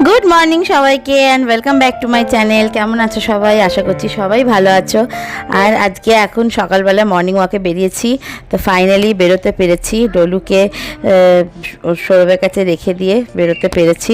Good morning সবাইকে and welcome back to my channel. কেমন আছো সবাই? আশা করছি সবাই ভালো আছো। আর আজকে এখন সকালবেলা মর্নিং ওয়াকে বেরিয়েছি, তো ফাইনালি বেরোতে পেরেছি। ডলুকে সৌরভের কাছে রেখে দিয়ে বেরোতে পেরেছি।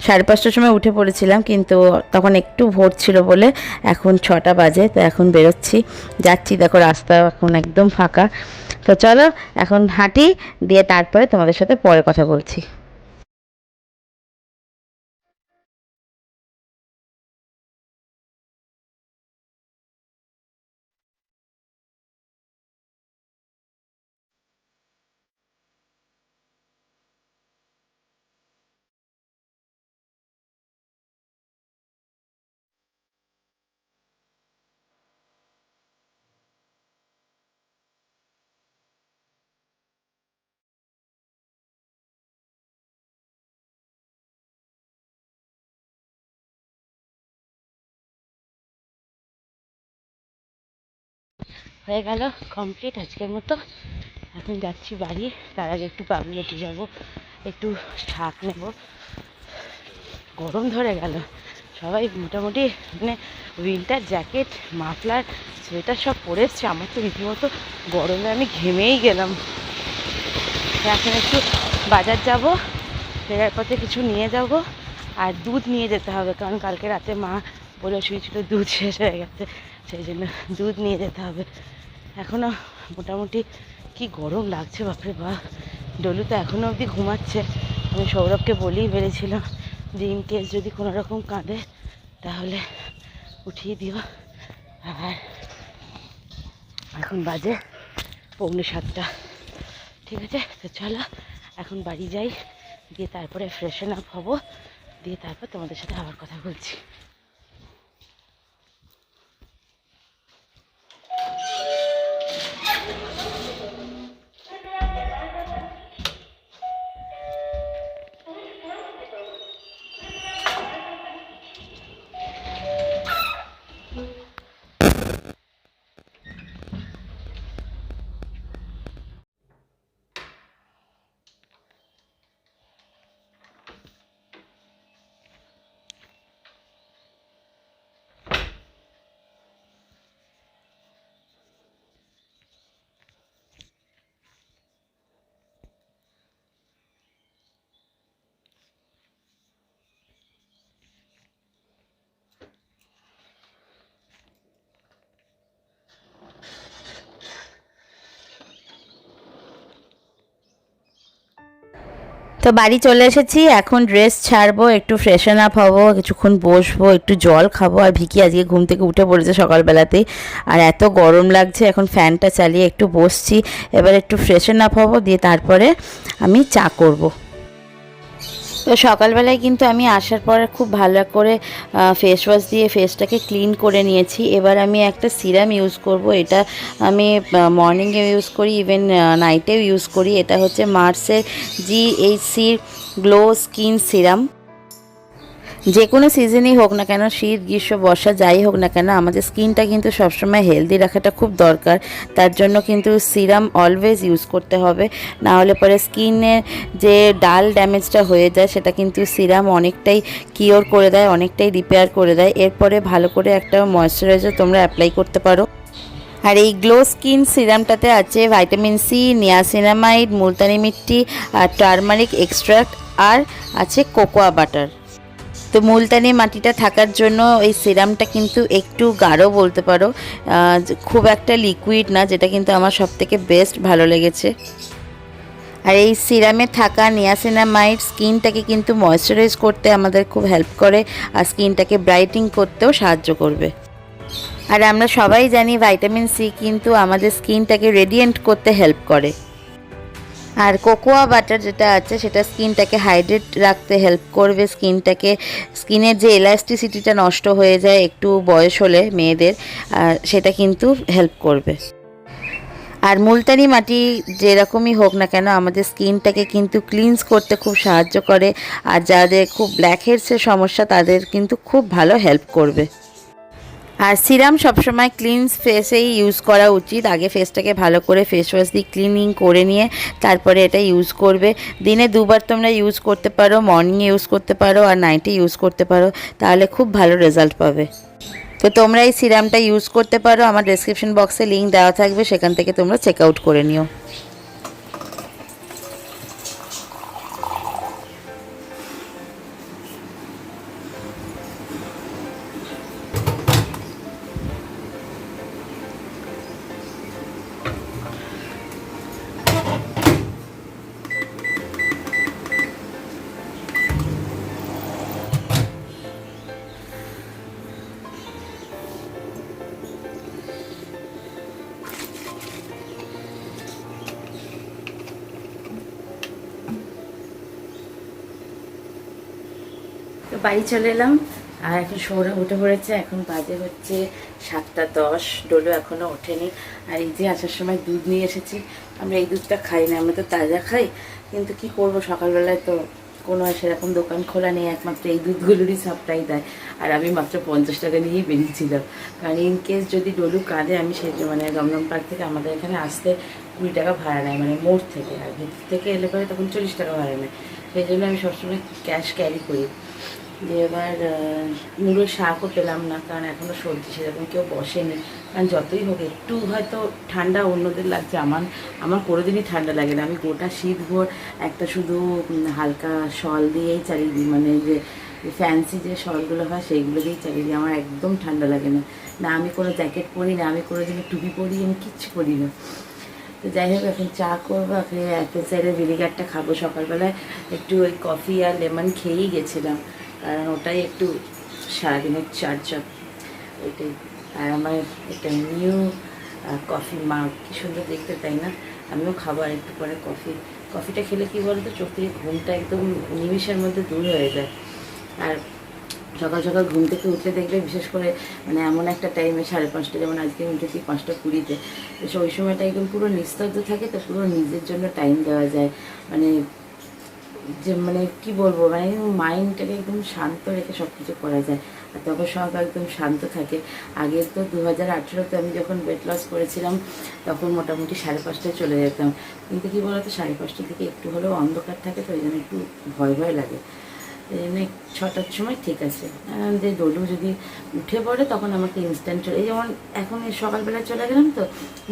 5:30টার সময় উঠে পড়েছিলাম, কিন্তু তখন একটু ভোর ছিল বলে এখন 6টা বাজে। তো এখন বেরোচ্ছি, যাচ্ছি। দেখো রাস্তা এখন একদম ফাঁকা। তো চলো এখন হাঁটি, দিয়ে তারপরে তোমাদের সাথে পরে কথা বলছি। হয়ে গেল কমপ্লিট আজকের মতো। এখন যাচ্ছি বাড়ি। তার আগে একটু পাবলিকে যাব, একটু শাক নেব। গরম ধরে গেল, সবাই মোটামুটি মানে উইন্টার জ্যাকেট, মাফলার, সোয়েটার সব পরে এসছে। আমার তো রীতিমতো গরমে আমি ঘেমেই গেলাম। এখন একটু বাজার যাব, ফেরার পথে কিছু নিয়ে যাব। আর দুধ নিয়ে যেতে হবে, কারণ কালকে রাতে মা বলে শুয়েছিল দুধ শেষ হয়ে গেছে, সেই জন্য দুধ নিয়ে যেতে হবে। এখনও মোটামুটি কি গরম লাগছে, বাপরে বাপ। ডলু তো এখনও অবধি ঘুমাচ্ছে। আমি সৌরভকে বলেই বেরিয়েছিলাম যে ইন কেস যদি কোনো রকম কাঁদে তাহলে উঠিয়ে দিও। আর এখন বাজে 6:45। ঠিক আছে, তো চলো এখন বাড়ি যাই, দিয়ে তারপরে ফ্রেশন আপ হবো, দিয়ে তারপর তোমাদের সাথে আবার কথা বলছি। তো বাড়ি চলে এসেছি, এখন ড্রেস ছাড়বো, একটু ফ্রেশন আপ হবো, কিছুক্ষণ বসবো, একটু জল খাবো। আর ভিকি আজকে ঘুম থেকে উঠে পড়েছে সকালবেলাতেই, আর এত গরম লাগছে, এখন ফ্যানটা চালিয়ে একটু বসছি। এবার একটু ফ্রেশন আপ হবো, দিয়ে তারপরে আমি চা করব। তো সকালবেলায় কিন্তু আমি আসার পর খুব ভালো করে ফেস ওয়াশ দিয়ে ফেসটাকে ক্লিন করে নিয়েছি। এবার আমি একটা সিরাম ইউজ করব। এটা আমি মর্নিংয়ে ইউজ করি, ইভেন নাইটেও ইউজ করি। এটা হচ্ছে মার্সের GHC গ্লো স্কিন সিরাম। যে কোনো সিজনই হোক না কেন, শীত, গ্রীষ্ম, বর্ষা, যাই হোক না কেন, আমাদের স্কিনটা কিন্তু সবসময় হেলদি রাখাটা খুব দরকার। তার জন্য কিন্তু সিরাম অলওয়েজ ইউজ করতে হবে, না হলে পরে স্কিনের যে ডাল ড্যামেজটা হয়ে যায় সেটা কিন্তু সিরাম অনেকটাই কিওর করে দেয়, অনেকটাই রিপেয়ার করে দেয়। এরপরে ভালো করে একটা ময়শ্চারাইজার তোমরা অ্যাপ্লাই করতে পারো। আর এই গ্লো স্কিন সিরামটাতে আছে vitamin C, niacinamide, Multani mitti, আর টারমারিক এক্সট্রাক্ট, আর আছে কোকোয়া বাটার। তো মুলতানি মাটিটা থাকার জন্য এই সিরামটা কিন্তু একটু গাঢ় বলতে পারো, খুব একটা লিকুইড না, যেটা কিন্তু আমার সবথেকে বেস্ট ভালো লেগেছে। আর এই সিরামে থাকা নিয়াসিনামাইড স্কিনটাকে কিন্তু ময়শ্চারাইজ করতে আমাদের খুব হেল্প করে, আর স্কিনটাকে ব্রাইটিং করতেও সাহায্য করবে। আর আমরা সবাই জানি ভাইটামিন সি কিন্তু আমাদের স্কিনটাকে রেডিয়েন্ট করতে হেল্প করে। আর কোকোয়া বাটার যেটা আছে সেটা স্কিনটাকে হাইড্রেট রাখতে হেল্প করবে, স্কিনের যে এলাস্টিসিটিটা নষ্ট হয়ে যায় একটু বয়স হলে মেয়েদের, সেটা কিন্তু হেল্প করবে। আর মুলতানি মাটি যেরকমই হোক না কেন আমাদের স্কিনটাকে কিন্তু ক্লিনস করতে খুব সাহায্য করে, আর যাদের খুব ব্ল্যাক হেডসের সমস্যা তাদের কিন্তু খুব ভালো হেল্প করবে। আর সিরাম সবসময় ক্লিন ফেসেই ইউজ করা উচিত। আগে ফেসটাকে ভালো করে ফেস ওয়াশ দিয়ে ক্লিনিং করে নিয়ে তারপরে এটা ইউজ করবে। দিনে দুবার তোমরা ইউজ করতে পারো, মর্নিংয়ে ইউজ করতে পারো আর নাইটে ইউজ করতে পারো, তাহলে খুব ভালো রেজাল্ট পাবে। তো তোমরা এই সিরামটা ইউজ করতে পারো, আমার ডেসক্রিপশন বক্সে লিঙ্ক দেওয়া থাকবে, সেখান থেকে তোমরা চেক আউট করে নিও। তো বাড়ি চলে এলাম আর এখন শহরে উঠে পড়েছে। এখন বাজে হচ্ছে 7:10। ডোলো এখনও ওঠেনি। আর এই যে আসার সময় দুধ নিয়ে এসেছি। আমরা এই দুধটা খাই না, আমরা তো তাজা খাই, কিন্তু কি করব, সকালবেলায় তো কোনো সেরকম দোকান খোলা নেই, একমাত্র এই দুধগুলোরই সাপ্লাই দেয়। আর আমি মাত্র 50 টাকা নিয়েই বেরিয়েছিলাম, কারণ ইন কেস যদি ডলু কাঁদে, আমি সেই মানে দমদম পার্ক থেকে আমাদের এখানে আসতে 20 টাকা ভাড়া নেয়, মানে মোড় থেকে। আর ভিতর থেকে এলে পরে তখন 40 টাকা ভাড়া নেয়। সেই জন্য আমি সবসময় ক্যাশ ক্যারি করি। দিয়ে এবার মুড়োর শাকও পেলাম না, কারণ এখনও সবজি সেরকম কেউ বসেনি। কারণ যতই হোক একটু হয়তো ঠান্ডা অন্যদের লাগছে, আমার কোনোদিনই ঠান্ডা লাগে না। আমি গোটা শীতভর একটা শুধু হালকা শল দিয়েই চালিয়ে দিই, মানে যে ফ্যান্সি যে শলগুলো হয় সেইগুলো দিয়েই চালিয়ে দিই। আমার একদম ঠান্ডা লাগে না। না আমি কোনো জ্যাকেট পরি, না আমি কোনো দিনও টুপি পরি, আমি কিচ্ছু পরি না। তো যাই হোক, এখন চা করবো, এখন অ্যাপেল সাইডার ভিনিগারটা খাবো। সকালবেলায় একটু ওই কফি আর লেমন খেয়েই গেছিলাম, কারণ ওটাই একটু সারাদিনের চার্জআপ ওইটাই। আর আমার একটা নিউ কফি মাগ, কি সুন্দর দেখতে, তাই না? আমিও খাবো আর একটু পরে কফিটা খেলে কি বলো তো, চোখ থেকে ঘুমটা একদম নিমিষের মধ্যে দূর হয়ে যায়। আর সকাল সকাল ঘুম থেকে উঠলে দেখবে, বিশেষ করে মানে এমন একটা টাইমে 5:30, যেমন আজকে উঠেছি 5:20-তে, তো ওই সময়টা একদম পুরো নিস্তব্ধ থাকে, তো পুরো নিজের জন্য টাইম দেওয়া যায়। মানে যে মানে কি বলবো, মানে মাইন্ডটাকে একদম শান্ত রেখে সব কিছু করা যায়। আর তখন সব একদম শান্ত থাকে। আগে তো 2018-তে আমি যখন ওয়েট লস করেছিলাম, তখন মোটামুটি 5:30টায় চলে যেতাম। কিন্তু কী বলতো, 5:30টার দিকে একটু হলেও অন্ধকার থাকে, তো ওই জন্য একটু ভয় ভয় লাগে। এই জন্য 6টার সময় ঠিক আছে। যে ডলু যদি উঠে পড়ে তখন আমাকে ইনস্ট্যান্ট চলে, যেমন এখন সকালবেলায় চলে গেলাম, তো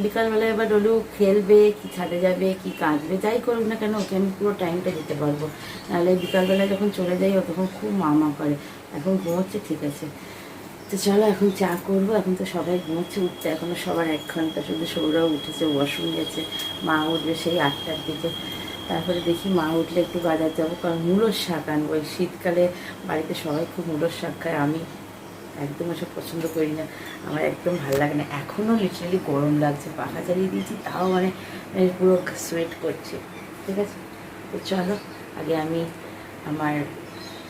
বিকালবেলায় এবার ডলু খেলবে কি ছাদে যাবে কি কাঁদবে, যাই করুক না কেন, ওকে আমি পুরো টাইমটা দিতে পারবো। নাহলে বিকালবেলায় যখন চলে যাই, ও তখন খুব মা করে। এখন ঘুমোচ্ছে, ঠিক আছে। তো চলো এখন চা করবো। এখন তো সবাই ঘুমোচ্ছে, উঠতে এখনও সবার 1 ঘন্টা, শুধু সৌরাও উঠেছে, ওয়াশরুম গেছে। মা উঠবে সেই 8টার দিকে। তারপরে দেখি মা উঠলে একটু বাজার যাবো, কারণ মূলোর শাক আনবো। এই শীতকালে বাড়িতে সবাই খুব মূলোর শাক খায়, আমি একদম এসব পছন্দ করি না, আমার একদম ভালো লাগে না। এখনও লিটারালি গরম লাগছে, পাখা চালিয়ে দিয়েছি, তাও মানে পুরো সোয়েট করছে। ঠিক আছে, তো চলো আগে আমি আমার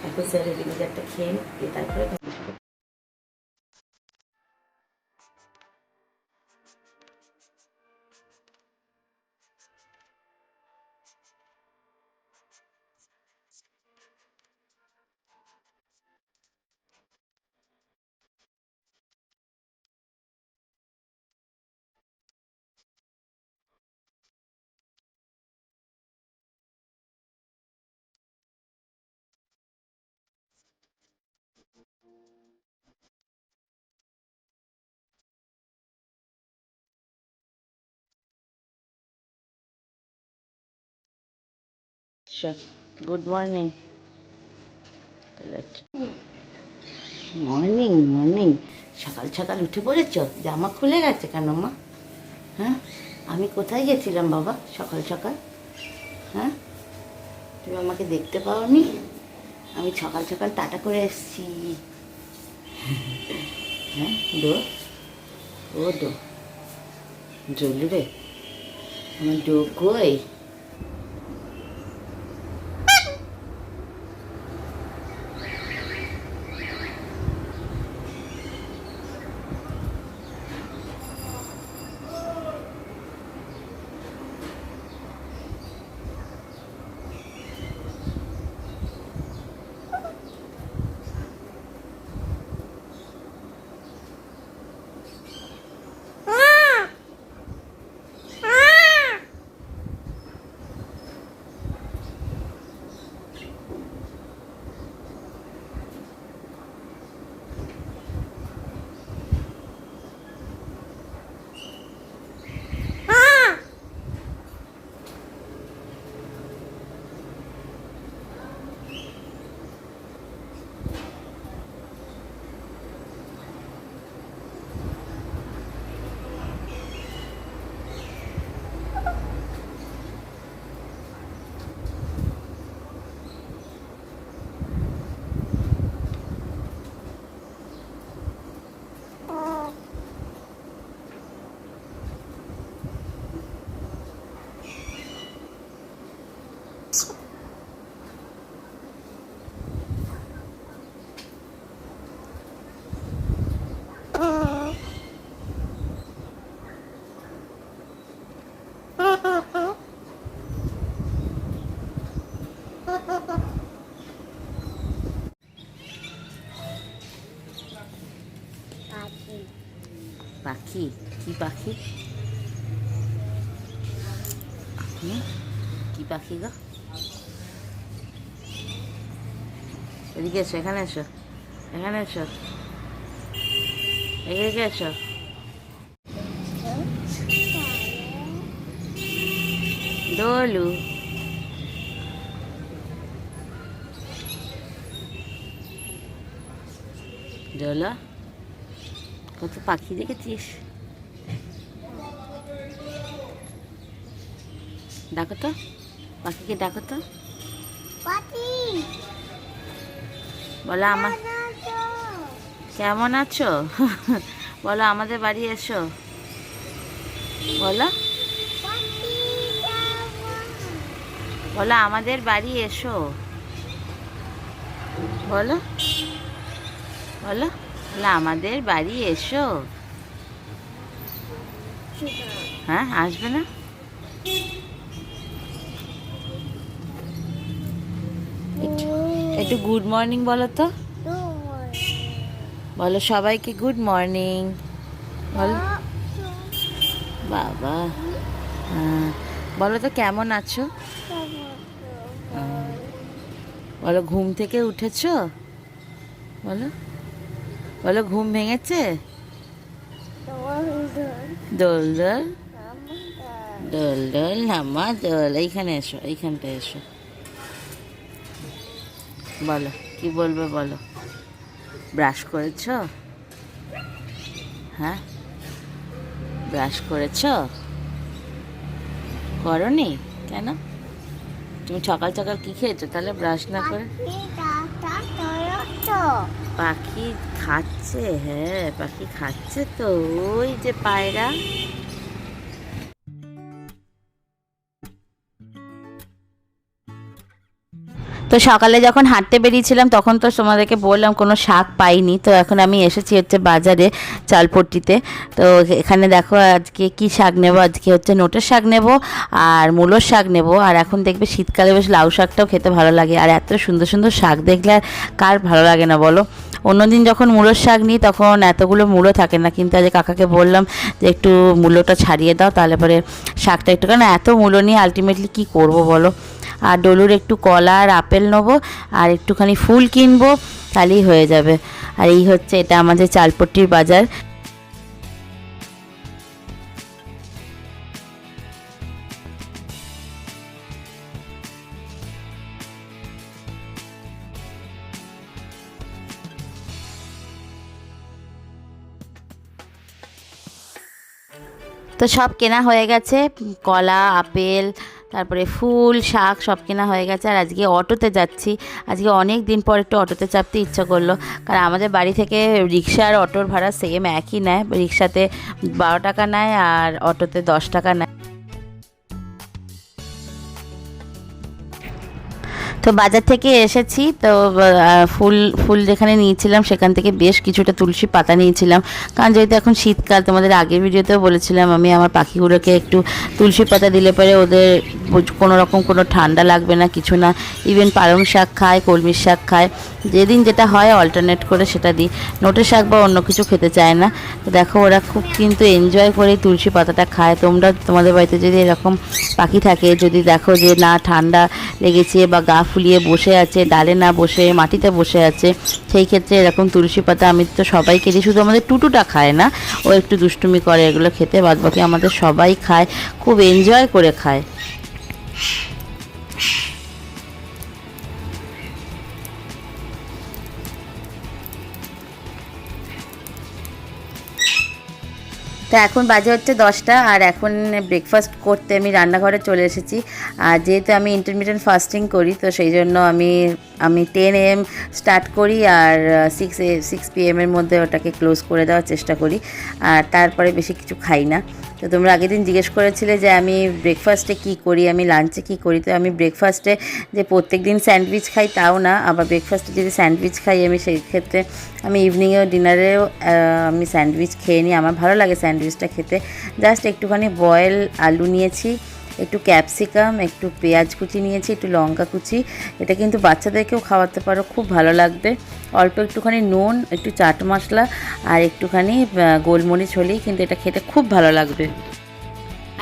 অ্যাপেল সাইডার ভিনিগারটা খেয়ে নিই, তারপরে গুড মর্নিং। মর্নিং মর্নিং, সকাল সকাল উঠে পড়েছ, জামা খুলে গেছে কেন মা? হ্যাঁ, আমি কোথায় গেছিলাম বাবা সকাল সকাল? হ্যাঁ, তুমি আমাকে দেখতে পাওনি? আমি সকাল সকাল টাটা করে এসেছি। হ্যাঁ ডো, ও ডো, জলু রে, আমার ডো কই? পাখি, কি পাখি? কি পাখি গো? এদিকে এসো, এখানে এসো, এখানে এসো, এদিকে এসো। ডলু, ডোলা, কত পাখি দেখেছিস? ডাকো তো, পাখিকে ডাকো তো। বলো আমার কেমন আছো? বলো আমাদের বাড়ি এসো, বলো, বলো আমাদের বাড়ি এসো, বলো, বলো, বলো আমাদের বাড়ি এসো। হ্যাঁ, আসবে না? একটু গুড মর্নিং বলো তো, বলো সবাইকে গুড মর্নিং বলো। বাবা, হ্যাঁ, বলো তো কেমন আছো? বলো ঘুম থেকে উঠেছো? বলো, বলো ঘুম ভেঙেছে? দোল দোল, দোল দোল নামা দোল। এইখানে এসো, এইখানটা এসো, বলো কি বলবে বলো। ব্রাশ করেছো? হ্যাঁ, ব্রাশ করেছো? করনি কেন? তুমি সকাল সকাল কি খেয়েছো তাহলে ব্রাশ না করে? পাখি খাচ্ছে, হ্যাঁ পাখি খাচ্ছে তো, ওই যে পায়রা। তো সকালে যখন হাঁটতে বেরিয়েছিলাম তখন তো তোমাদেরকে বললাম কোনো শাক পাইনি, তো এখন আমি এসেছি হচ্ছে বাজারে চালপট্টিতে। তো এখানে দেখো আজকে কি শাক নেব, আজকে হচ্ছে নোটের শাক নেব আর মূলোর শাক নেব। আর এখন দেখবে শীতকালে বেশ লাউ শাকটাও খেতে ভালো লাগে, আর এত সুন্দর সুন্দর শাক দেখলে আর কার ভালো লাগে না বলো। অন্যদিন যখন মূলোর শাক নিই তখন এতগুলো মূলো থাকে না, কিন্তু আজ কাকাকে বললাম যে একটু মূলোটা ছাড়িয়ে দাও, তাহলে পরে শাকটা একটু, কারণ এত মূলো নিয়ে আলটিমেটলি কী করবো বলো। আর ডলুর একটু কলা আর আপেল নেবো আর একটুখানি ফুল কিনবো, তাহলেই হয়ে যাবে। আর এই হচ্ছে এটা আমাদের চালপট্টির বাজার। তো সব কেনা হয়ে গেছে, কলা আপেল তারপরে ফুল শাক সব কেনা হয়ে গেছে। আর আজকে অটোতে যাচ্ছি, আজকে অনেক দিন পর একটু অটোতে চাপতে ইচ্ছা করলো, কারণ আমাদের বাড়ি থেকে রিক্সা আর অটোর ভাড়া সেম একই নেয়। রিক্সাতে 12 টাকা নেয় আর অটোতে 10 টাকা নেয়। তো বাজার থেকে এসেছি, তো ফুল ফুল যেখানে নিয়েছিলাম সেখান থেকে বেশ কিছুটা তুলসী পাতা নিয়েছিলাম, কারণ যেহেতু এখন শীতকাল, তোমাদের আগের ভিডিওতেও বলেছিলাম আমি আমার পাখিগুলোকে একটু তুলসী পাতা দিলে পরে ওদের কোনো রকম কোনো ঠান্ডা লাগবে না, কিছু না। ইভেন পালং শাক খায়, কলমির শাক খায়, যেদিন যেটা হয় অল্টারনেট করে সেটা দিই। নোটের শাক বা অন্য কিছু খেতে চায় না। তো দেখো ওরা খুব কিন্তু এনজয় করে তুলসী পাতাটা খায়। তোমরা তোমাদের বাড়িতে যদি এরকম পাখি থাকে, যদি দেখো যে না ঠান্ডা লেগেছে বা গা ফুলিয়ে বসে আছে, ডালে না বসে মাটিতে বসে আছে, সেই ক্ষেত্রে এরকম তুলসী পাতা আমি তো সবাইকে দিই। শুধু আমাদের টুটুটা খায় না, ও একটু দুষ্টুমি করে এগুলো খেতে, বাদবাকি আমাদের সবাই খায়, খুব এনজয় করে খায়। তো এখন বাজে হচ্ছে 10টা, আর এখন ব্রেকফাস্ট করতে আমি রান্নাঘরে চলে এসেছি। আর যেহেতু আমি ইন্টারমিটেন্ট ফাস্টিং করি, তো সেই জন্য আমি 10 AM স্টার্ট করি আর 6 PM এর মধ্যে ওটাকে ক্লোজ করে দেওয়ার চেষ্টা করি, আর তারপরে বেশি কিছু খাই না। তো তোমরা আগের দিন জিজ্ঞেস করেছিলে যে আমি ব্রেকফাস্টে কী করি, আমি লাঞ্চে কী করি। তো আমি ব্রেকফাস্টে যে প্রত্যেক দিন স্যান্ডউইচ খাই তাও না, আবার ব্রেকফাস্টে যদি স্যান্ডউইচ খাই আমি, সেই ক্ষেত্রে আমি ইভিনিংয়েও ডিনারেও আমি স্যান্ডউইচ খেয়ে নিই। আমার ভালো লাগে স্যান্ডউইচটা খেতে। জাস্ট একটুখানি বয়েল আলু নিয়েছি, একটু ক্যাপসিকাম, একটু পেঁয়াজ কুচি নিয়েছি, একটু লঙ্কা কুচি। এটা কিন্তু বাচ্চাদেরকেও খাওয়াতে পারো, খুব ভালো লাগবে। অল্প একটুখানি নুন, একটু চাট মশলা আর একটুখানি গোলমরিচ হলেই কিন্তু এটা খেতে খুব ভালো লাগবে।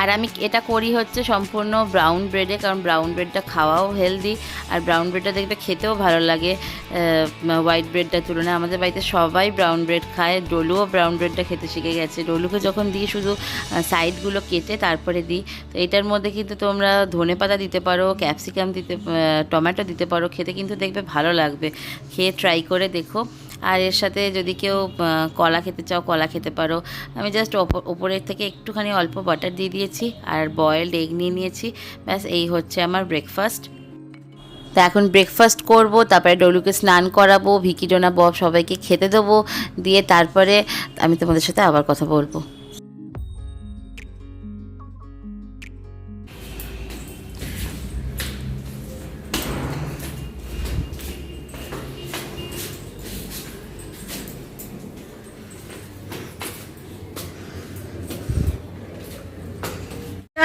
আর আমি এটা করি হচ্ছে সম্পূর্ণ ব্রাউন ব্রেডে, কারণ ব্রাউন ব্রেডটা খাওয়াও হেলদি আর ব্রাউন ব্রেডটা দেখবে খেতেও ভালো লাগে হোয়াইট ব্রেডটার তুলনায়। আমাদের বাড়িতে সবাই ব্রাউন ব্রেড খায়, ডলুও ব্রাউন ব্রেডটা খেতে শিখে গেছে। ডলুকে যখন দিই শুধু সাইডগুলো কেটে তারপরে দিই। তো এটার মধ্যে কিন্তু তোমরা ধনেপাতা দিতে পারো, ক্যাপসিকাম দিতে, টমেটো দিতে পারো, খেতে কিন্তু দেখবে ভালো লাগবে। খেয়ে ট্রাই করে দেখো। আর এর সাথে যদি কেউ কলা খেতে চাও কলা খেতে পারো। আমি জাস্ট ওপরের থেকে একটুখানি অল্প বাটার দিয়ে দিয়েছি আর বয়েলড এগ নিয়ে নিয়েছি। ব্যাস এই হচ্ছে আমার ব্রেকফাস্ট। তো এখন ব্রেকফাস্ট করব, তারপরে ডলুকে স্নান করাবো, ভিকি, ডোনা, বব সবাইকে খেতে দেবো, দিয়ে তারপরে আমি তোমাদের সাথে আবার কথা বলবো।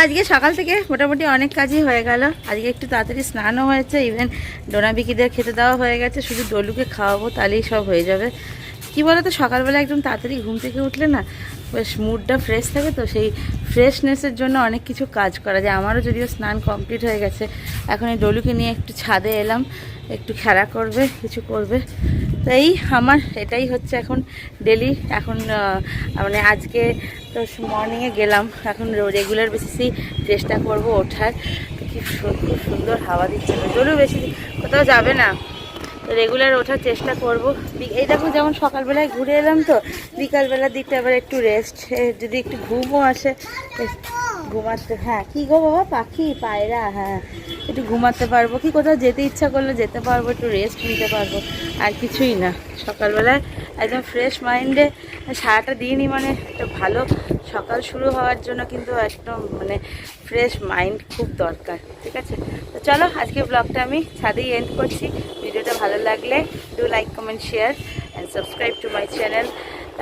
আজকে সকাল থেকে মোটামুটি অনেক কাজই হয়ে গেল। আজকে একটু তাড়াতাড়ি স্নানও হয়েছে, ইভেন ডোনা বিকিদের খেতে দেওয়া হয়ে গেছে। শুধু ডলুকে খাওয়াবো, তাহলেই সব হয়ে যাবে। কি বলো তো, সকালবেলা একদম তাড়াতাড়ি ঘুম থেকে উঠলে না বেশ মুডটা ফ্রেশ থাকে, তো সেই ফ্রেশনেসের জন্য অনেক কিছু কাজ করা যায়। আমারও যদিও স্নান কমপ্লিট হয়ে গেছে, এখন এই ডলুকে নিয়ে একটু ছাদে এলাম, একটু খেলা করবে, কিছু করবে। তো এই আমার এটাই হচ্ছে এখন ডেলি। এখন মানে আজকে তো মর্নিংয়ে গেলাম, এখন রেগুলার বেসিসেই চেষ্টা করব ওঠার। তো খুব সুন্দর হাওয়া দিচ্ছে, ডলু বেশি কোথাও যাবে না, তো রেগুলার ওঠার চেষ্টা করব। এই দেখো যেমন সকালবেলায় ঘুরে এলাম, তো বিকালবেলার দিকটা আবার একটু রেস্ট, যদি একটু ঘুমও আসে ঘুমাতে। হ্যাঁ কী গো বাবা, পাখি পায়রা, হ্যাঁ একটু ঘুমাতে পারবো, কি কোথাও যেতে ইচ্ছা করলে যেতে পারবো, একটু রেস্ট নিতে পারবো, আর কিছুই না। সকালবেলায় একদম ফ্রেশ মাইন্ডে সারাটা দিনই মানে একটা ভালো সকাল শুরু হওয়ার জন্য কিন্তু একদম মানে ফ্রেশ মাইন্ড খুব দরকার। ঠিক আছে, তো চলো আজকে ব্লগটা আমি ছাদেই এন্ড করছি। ভিডিওটা ভালো লাগলে do like, comment, share and subscribe to my channel.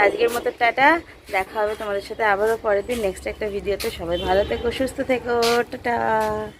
আজকের মতো টাটা, দেখা হবে তোমাদের সাথে আবারও পরের দিন নেক্সট একটা ভিডিওতে। সবাই ভালো থেকো, সুস্থ থেকো, টাটা।